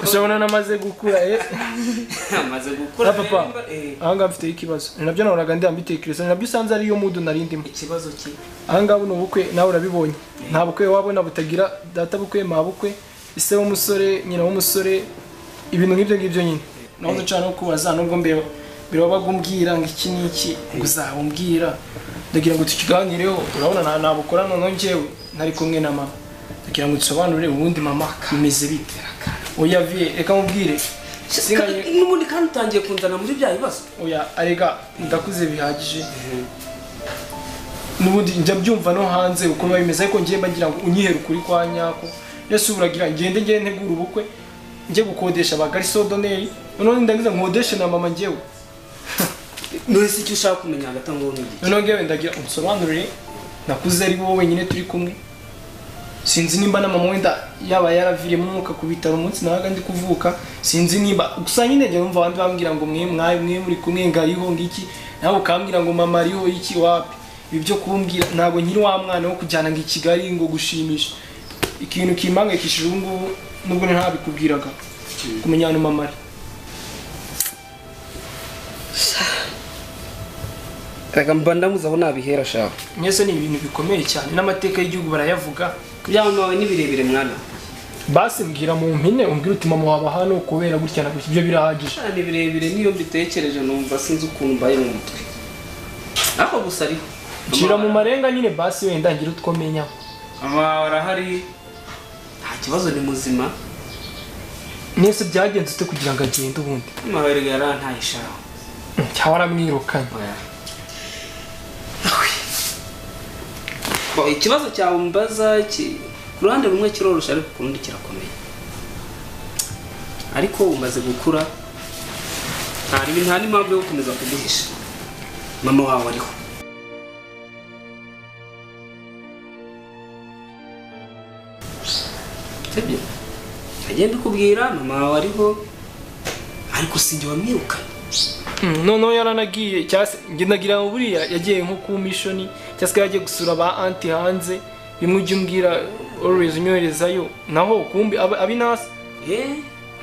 ushabona namaze gukura amaze gukura papa ahanga mfite ikibazo nabyo nahoraga ndambitekereza nabyo usanze ari yo mudu narindimo ikibazo ki ahanga buno bukwe nawe urabibonye nta bukwe wabona butagira data bukwe mabukwe ise w'umusore nyina w'umusore ibintu nk'ibyo nyine naho ducana kubaza nubwo mbere bagumbwira ngo iki niki guzabumbwira ndagira ngo tukiganireho urabona nabukora none ngewe nari kumwe na mama ndagira ngo dusobanurire ubundi mama bimeze bite oya vie reka mubwire n'ubundi kandi utangiye kunzana muri bya bibazo oya arega ndakuze bihagije n'ubundi njya byumva no hanze uko bimeze ariko ngiye mbagira ngo unyihere ukuri kwa nyako yose uragira ngende ntegura ubukwe ngiye gukodesha abagariso doneri none ndagize nkodeshe na mama ngewe nurese icyo ushaka kumenya hagati ngo nk'iki none ngewe ndagira umusobanurire nakuze ari wowe wenyine turi kumwe sinzi nimba na mama wenda yaba yaraviriye mu mwuka ku bitaro umunsi nabaga ndi kuvuka sinzi nimba gusa nyine njye numva abandi bambwira ngo mwe muri kumwe ngariho ngiki nawe ukambwira ngo mama ariho iki wapi ibi byo kumbwira ntabwo nkiri wa mwana wo kujyana ngo i Kigali ngo gushimisha ikintu kimpangayikishije ubu ngubu nubwo ntabikubwiraga kumenya hano mama ari reka mba ndamuze aho nabihera shaka mwese ni ibintu bikomeye cyane n'amateka y'igihugu barayavuga kubyama wawe ni birebire mwana basi mbwira mu mpine umbwira uti mama waba hano kubera gutya na gutya ibyo birahagije ni birebire niyo mbitekereje numva sinzi ukuntu mbaye mu mutwe aho gusa ariho nshira mu marenga nyine basi wenda ngira utwo menya mama arahari nta kibazo ni muzima nese byagenze ute kugira ngo agende ubundi mama erega yarantayishaho cyangwa waramwirukanye ikibazo cyawe mbaza ku ruhande rumwe kirorosha ariko ku rundi kirakomeye ariko umaze gukura nta n'impamvu yo gukomeza kuguhisha mama wawe ariho sibyo agenda ukubwira mama wawe ariho ariko sinjye wamwirukanye noneho yaranagiye cyase njye nagira ngo buriya yagiye nko ku mission cyase yagiye gusura ba anti hanze bimwe ujye umbwira always unyoherezayo naho kumbi abinasi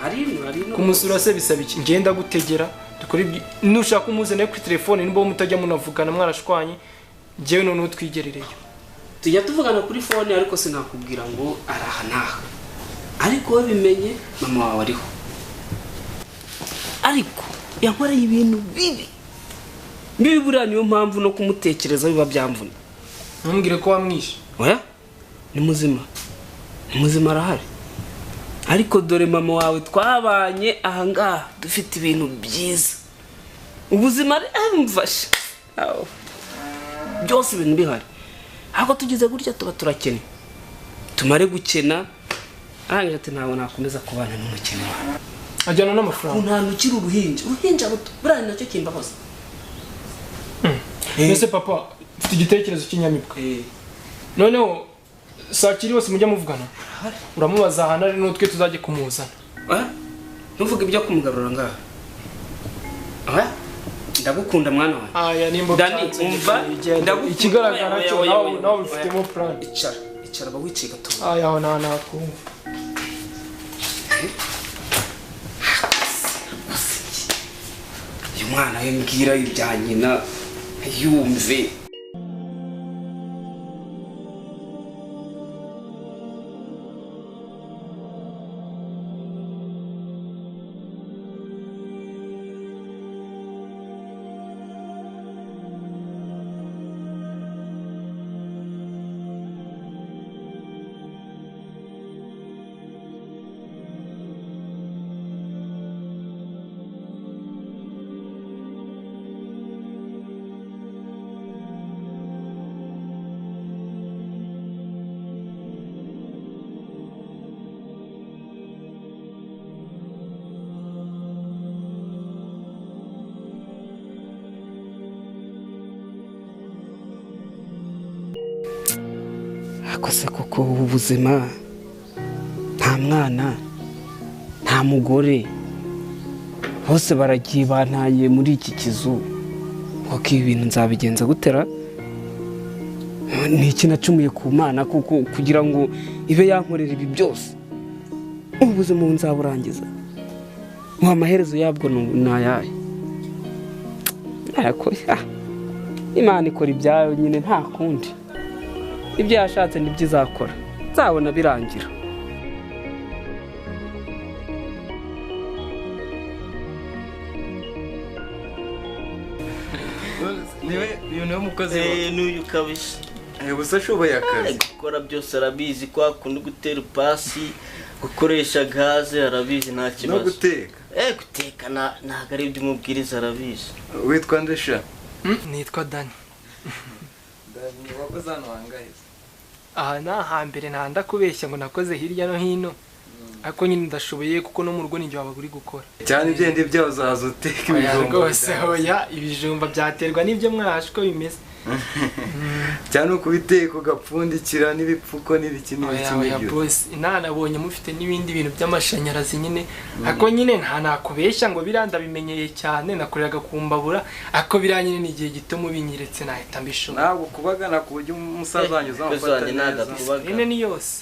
ari no kumusura se bisaba iki ngenda gutegera dukora nushaka umuzane kuri telefone nimba mutajya munavugana mwarashwanye ngewe none twigerereyo tujya tuvugana kuri phone ariko sinakubwira ngo araha naha ariko we bimenye mama wawe ariho ariko yankoreye ibintu bibi buriya niyo mpamvu no kumutekereza biba byamvuna ntumbwire ko wamwishe oya ni muzima arahari ariko dore mama wawe twabanye ahangaha dufite ibintu byiza ubuzima mfasha byose ibintu bihari ariko tugize gutya tuba turakene tumare gukena arangije ati ntabwo nakomeza kubana n'umukene wawe ajyana n'amafaranga nta nukiri uruhinja buto buriya ni nacyo kimbahoza mbese papa mfite igitekerezo cy'inyamibwa noneho saa kiri yose mujya muvugana uramubaza ahantu ari n'utwe tuzajya kumuzana ntuvuge ibyo kumugarura ngaha ndagukunda mwana wawe aya nimba dany umva ndagukunda ikigaragara cyo nawe ufitemo plan icara bawice gato aya aho nakumva uyu mwana we mbwira ibya nyina yumve akose koko ubuzima nta mwana nta mugore bose baragiye bantaye muri iki kizu kuko ibi bintu nzabigenza gutera ni iki nacumuye ku mana kuko kugira ngo ibe yankorera ibi byose ubuzima nzaburangiza ngo amaherezo yabwo ni ayahe? Ariko Imana ikora ibyayo nyine nta kundi, ibyo yashatse nibyo izakora, nzabona birangira. niwe mukozi n'uyu kabisa gusa ashoboye akazi gukora byose arabizi, kwa kundi gutera pasi, gukoresha gaze arabizi nta kibazo, no guteka guteka ntabwo ari ibyo umubwiriza arabizi. witwa ndesha? nitwa dany. wakoze hano hangahe? aha ni ahambere ntanda kubeshya ngo nakoze hirya no hino, ariko nyine ndashoboye kuko no mu rugo ninjye wabaga uri gukora cyane. ibyendi byaho uzaza uteka ibijumba rwose. Oya, ibijumba byaterwa n'ibyo mwashe uko bimeze cyane ukubiteka ugapfundikira n'ibipfuko n'ibiki n'ibiki. boss nabonye mufite n'ibindi bintu by'amashanyarazi nyine, ariko nyine nta nakubeshya ngo biranda bimenyeye cyane, nakoreraga kumbabura, ariko biranyine n'igihe gito mubinyiretse nahita mbishobora. ntabwo kubagana ku buryo umusaza wanyu uzamufata neza. Ine ni yose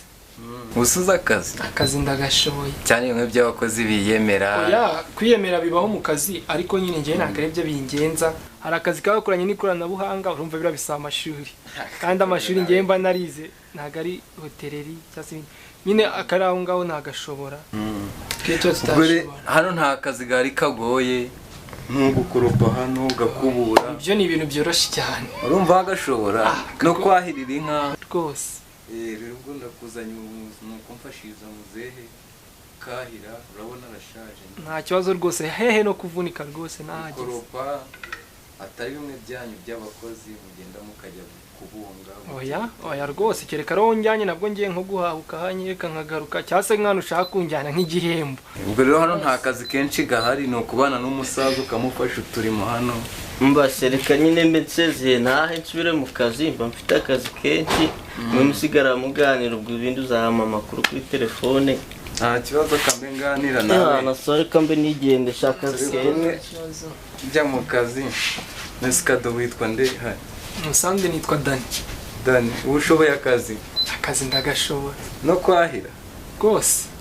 usuza akazi ndagashoboye cyane. bimwe by'abakozi biyemera. oya, kwiyemera bibaho mu kazi, ariko nyine njyewe ntabwo ari byo bingenza. hari akazi kabakoranye n'ikoranabuhanga, urumva bira bisaba amashuri, kandi amashuri njyewe mba narize ntabwo ari hoteleri cyangwa se nyine akari aho ngaho ntagashobora. hano nta kazi gari kagoye nko gukoropa hano ugakubura, ibyo ni ibintu byoroshye cyane. urumva wagashobora no kwahirira inka rwose. rero ubwo ndakuzanye nuko mfashiriza muzehe kahira, urabona arashaje. nta kibazo rwose, hehe no kuvunika rwose nahageze. gukoropa atari bimwe byanyu by'abakozi mugenda mukajya kubunga. oya rwose, kereka rero njyanye nabwo ngiye nko guhahuka hanyereka nkagaruka, cyangwa se mwana ushaka kunjyana nk'igihembo. ubwo rero hano nta kazi kenshi gahari, ni ukubana n'umusaza ukamufasha uturimo hano. mbase reka nyine mbe nsezeye ntahe nsubire mu kazi, mba mfite akazi kenshi, mwe musigara muganira, ubwo ibindi uzahama amakuru kuri telefone. nta kibazo, kambe nganira nawe. nasore kambe nigende shaka kibazo jya mu kazi. nesikado witwa nde? musanze nitwa dany. dany, uba ushoboye akazi ndagashobora no kwahira rwose.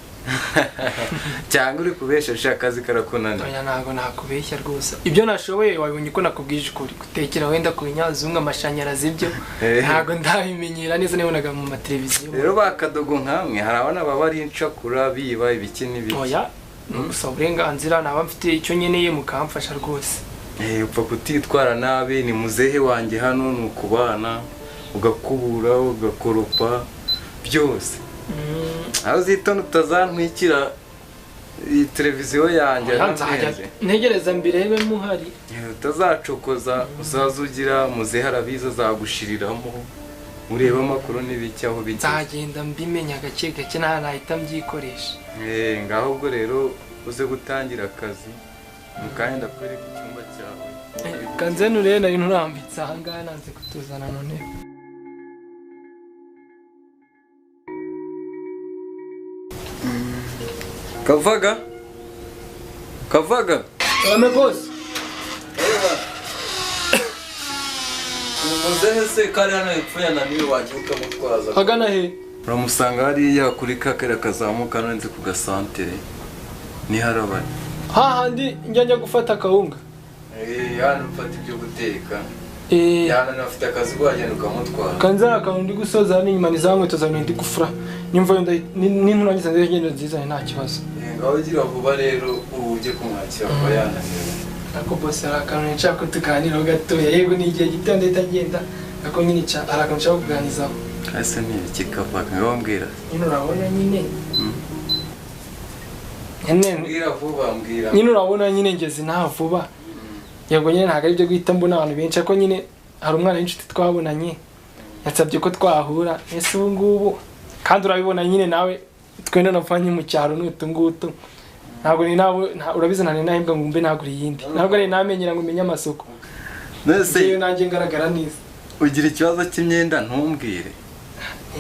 cyangwa uri kubeshya akazi karakunaniye? oya, ntabwo nakubeshya rwose, ibyo nashoboye wabonye ko nakubwije ukuri. gutekera wenda ku binyazungu, amashanyarazi, ibyo ntabwo ndabimenyera neza, nabonaga mu mateleviziyo. rero bakadogo nkamwe hari abana baba ari incakura biba ibiki n'ibiki. oya, gusa uburenganzira naba mfite icyo nkeneye mukamfasha rwose. upfa kutitwara nabi, ni muzehe wanjye hano, ni ukubana ugakubura ugakoropa byose. aho uzitonda utazantwikira iyi televiziyo yanjye. ntegereza mbirebe muhari, utazacokoza, uzaza ugira muzehe arabiza, azagushiriramo ureba amakuru n'ibiki aho bijya. nzagenda mbimenya gake gake, nta nahita mbyikoresha. ngaho ubwo rero uze gutangira akazi, mukanya ndakwereka icyumba cyawe. kanze nurebe nari nturambitse ahangaha, nanze kutuzana none. kavaga ame boss. umuzehe se kari hano hepfo yananiwe, wajya ukamutwaza. agana he? uramusanga hariya kuri kakera kazamuka nzi ku gasantere ni harabari hahandi njya gufata akawunga. hano mfata ibyo guteka. hano nafite akazi wagenda ukamutwara. kanza akantu ndi gusoza hano inyuma niza nkweto zawe ndi gufura, nyumva yenda n'inturangiza ngende nziza nta kibazo. ngaho ugira vuba rero ujye kumwakira kuba yananiwe. ako boss hari akantu nshaka ko tuganiraho gatoya, yego ni igihe gito ndahita agenda, ako nyine hari akantu nshaka kuganizaho. ese ni iki kavaga ngaho mbwira. nyine urabona nyine mbwira vuba mbwira. nyine urabona nyine ngeze nta vuba. yego nyine ntabwo ari byo guhita mbona abantu benshi, ariko nyine hari umwana w'inshuti twabonanye yansabye ko twahura. ese ubu ngubu kandi urabibona nyine nawe, twenda navanye mu cyaro n'utu ngutu, ntabwo ni nawe urabizi nane nahembwa ngo mbe nagura iyindi, ntabwo ari namenyera ngo menye amasoko. nese nanjye ngaragara neza. ugira ikibazo cy'imyenda ntumbwire.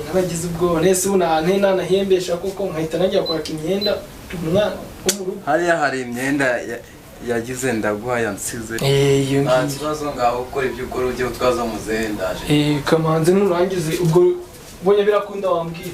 nabagize ubwoba. nese ubu nahembesha kuko nkahita najya kwaka imyenda umwana wo mu rugo. hariya hari imyenda yagize ndaguha yansize. nta kibazo, ngaho ukora ibyo ukora ujye utwaza muzehe ndaje. kamanze nurangize ubwo ubonye birakunda wambwira.